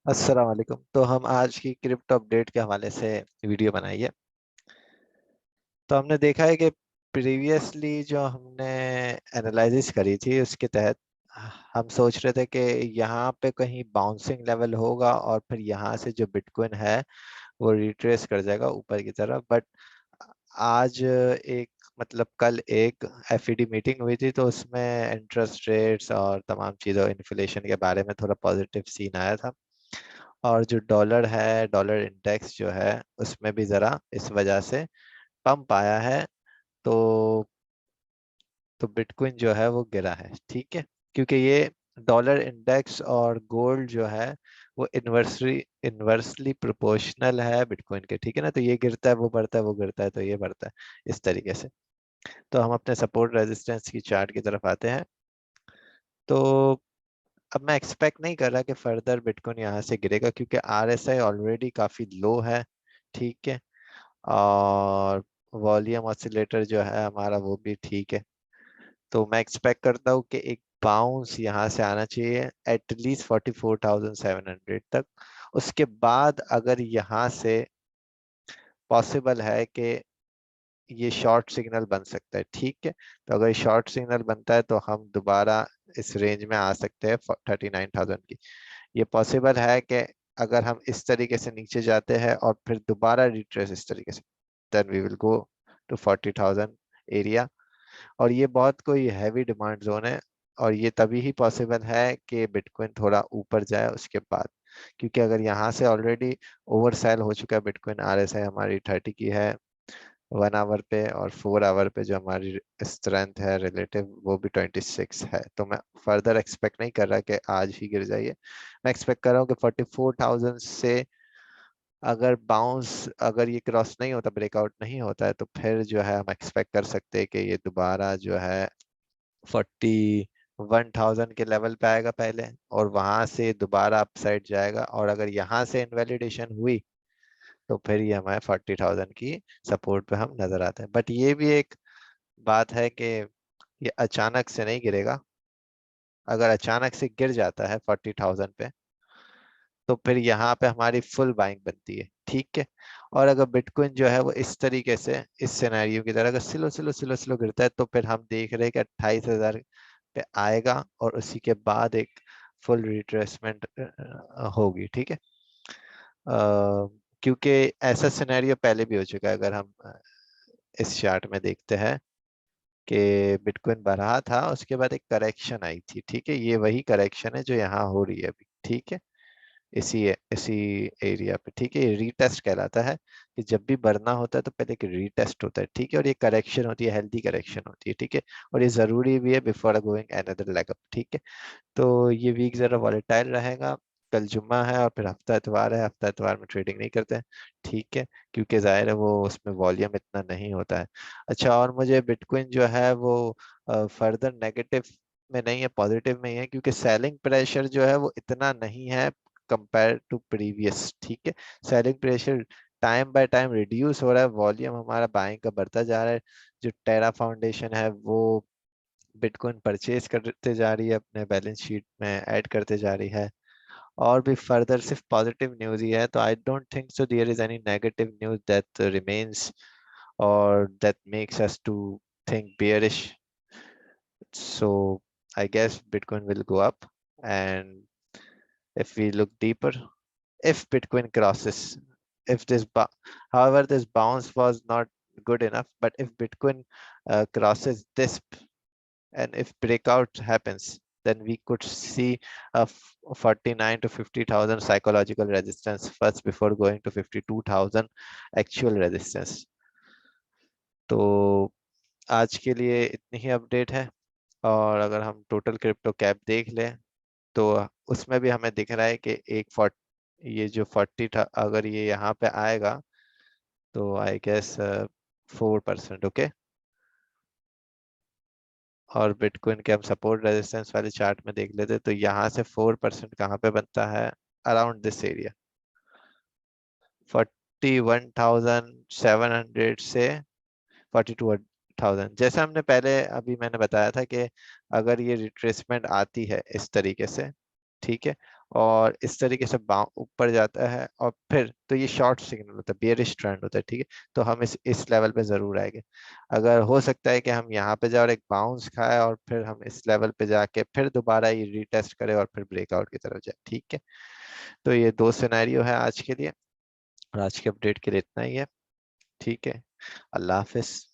अस्सलाम वालेकुम। तो हम आज की क्रिप्टो अपडेट के हवाले से वीडियो बनाई है। तो हमने देखा है कि प्रीवियसली जो हमने एनालिसिस करी थी उसके तहत हम सोच रहे थे कि यहाँ पे कहीं बाउंसिंग लेवल होगा और फिर यहाँ से जो बिटकॉइन है वो रिट्रेस कर जाएगा ऊपर की तरफ। बट आज एक मतलब कल एक एफईडी मीटिंग हुई थी, तो उसमें इंटरेस्ट रेट्स और तमाम चीज़ों इन्फ्लेशन के बारे में थोड़ा पॉजिटिव सीन आया था। और जो डॉलर है, डॉलर इंडेक्स जो है उसमें भी ज़रा इस वजह से पंप आया है। तो बिटकॉइन जो है वो गिरा है, ठीक है, क्योंकि ये डॉलर इंडेक्स और गोल्ड जो है वो इन्वर्सली प्रोपोर्शनल है बिटकॉइन के, ठीक है ना। तो ये गिरता है वो बढ़ता है, वो गिरता है तो ये बढ़ता है, इस तरीके से। तो हम अपने सपोर्ट रेजिस्टेंस की चार्ट की तरफ आते हैं। तो अब मैं एक्सपेक्ट नहीं कर रहा कि फर्दर बिटकॉइन यहाँ से गिरेगा, क्योंकि आरएसआई ऑलरेडी काफी लो है, ठीक है। और वॉल्यूम ऑसिलेटर जो है हमारा वो भी ठीक है। तो मैं एक्सपेक्ट करता हूँ कि एक बाउंस यहाँ से आना चाहिए एटलीस्ट 44,700 तक। उसके बाद अगर यहाँ से पॉसिबल है कि ये शॉर्ट सिग्नल बन सकता है, ठीक है। तो अगर शॉर्ट सिग्नल बनता है तो हम दोबारा इस रेंज में आ सकते हैं 39,000 की। ये पॉसिबल है कि अगर हम इस तरीके से नीचे जाते हैं और फिर दोबारा रिट्रेस इस तरीके से, then we will go to 40,000 area. और ये बहुत कोई हैवी डिमांड जोन है, और ये तभी ही पॉसिबल है कि बिटकॉइन थोड़ा ऊपर जाए उसके बाद। क्योंकि अगर यहाँ से ऑलरेडी ओवर सेल हो चुका है बिटकॉइन, आरएसआई हमारी 30 की है 1 आवर पे, और 4 आवर पे जो हमारी स्ट्रेंथ है रिलेटिव वो भी 26 है। तो मैं फर्दर एक्सपेक्ट नहीं कर रहा कि आज ही गिर जाइए। मैं एक्सपेक्ट कर रहा हूँ कि 44,000 से अगर ये क्रॉस नहीं होता, ब्रेकआउट नहीं होता है, तो फिर जो है हम एक्सपेक्ट कर सकते हैं कि ये दोबारा जो है 41,000 के लेवल पे आएगा पहले, और वहां से दोबारा अपसाइड जाएगा। और अगर यहाँ से इनवैलिडेशन हुई तो फिर ये हमारे 40,000 की सपोर्ट पे हम नजर आते हैं। बट ये भी एक बात है कि ये अचानक से नहीं गिरेगा। अगर अचानक से गिर जाता है 40,000 पे, तो फिर यहाँ पे हमारी फुल बाइंग बनती है, ठीक है। और अगर बिटकॉइन जो है वो इस तरीके से इस सिनेरियो की तरह अगर स्लो स्लो स्लो स्लो गिरता है, तो फिर हम देख रहे हैं कि 28,000 पे आएगा और उसी के बाद एक फुल रिट्रेसमेंट होगी, ठीक है। क्योंकि ऐसा सिनेरियो पहले भी हो चुका है। अगर हम इस चार्ट में देखते हैं कि बिटकॉइन बढ़ा था, उसके बाद एक करेक्शन आई थी, ठीक है। ये वही करेक्शन है जो यहाँ हो रही है अभी, ठीक है, इसी इसी एरिया पे, ठीक है। ये रीटेस्ट कहलाता है कि जब भी बढ़ना होता है तो पहले एक रीटेस्ट होता है, ठीक है। और ये करेक्शन होती है, हेल्दी करेक्शन होती है, ठीक है। और ये जरूरी भी है before going another leg up, ठीक है। तो ये वीक जरा वॉलेटाइल रहेगा। कल जुम्मा है और फिर हफ्ता इतवार है, हफ्ता इतवार में ट्रेडिंग नहीं करते हैं, ठीक है, क्योंकि जाहिर है वो उसमें वॉल्यूम इतना नहीं होता है। अच्छा, और मुझे बिटकॉइन जो है वो फर्दर नेगेटिव में नहीं है, पॉजिटिव में ही है, क्योंकि सेलिंग प्रेशर जो है वो इतना नहीं है कंपेयर टू प्रीवियस, ठीक है। Selling pressure time by time reduce हो रहा है, वॉल्यूम हमारा बाइंग का बढ़ता जा रहा है। जो टेरा फाउंडेशन है वो बिटकॉइन परचेज करते जा रही है, अपने बैलेंस शीट में ऐड करते जा रही है। और भी फर्दर सिर्फ पॉजिटिव न्यूज ही है, तो I don't think so there is any negative news that remains or that makes us to think bearish. So I guess Bitcoin will go up. And if we look deeper, if Bitcoin crosses, if however, this bounce was not good enough, but if Bitcoin crosses this, and if breakout happens, then we could see a 49 to 50,000 psychological resistance first before going to 52,000 actual resistance. तो आज के लिए इतनी ही update है। और अगर हम total crypto cap देख लें तो उसमें भी हमें दिख रहा है कि ये जो 40 था, अगर ये यहाँ पे आएगा तो आई गेस 4%, ओके। और बिटकॉइन के हम सपोर्ट रेजिस्टेंस वाले चार्ट में देख लेते तो यहाँ से 4% कहाँ पे बनता है, अराउंड दिस एरिया 41,700 से 42,000। जैसे हमने पहले अभी मैंने बताया था कि अगर ये रिट्रेसमेंट आती है इस तरीके से, ठीक है, और इस तरीके से ऊपर जाता है, और फिर तो ये शॉर्ट सिग्नल होता है, बेयरिश ट्रेंड होता है, ठीक है। तो हम इस लेवल पे जरूर आएंगे। अगर हो सकता है कि हम यहाँ पे जाए और एक बाउंस खाए, और फिर हम इस लेवल पे जाके फिर दोबारा ये रीटेस्ट करें और फिर ब्रेकआउट की तरफ जाए, ठीक है। तो ये दो सिनेरियो है आज के लिए, और आज के अपडेट के लिए इतना ही है। ठीक है, अल्लाह हाफिज।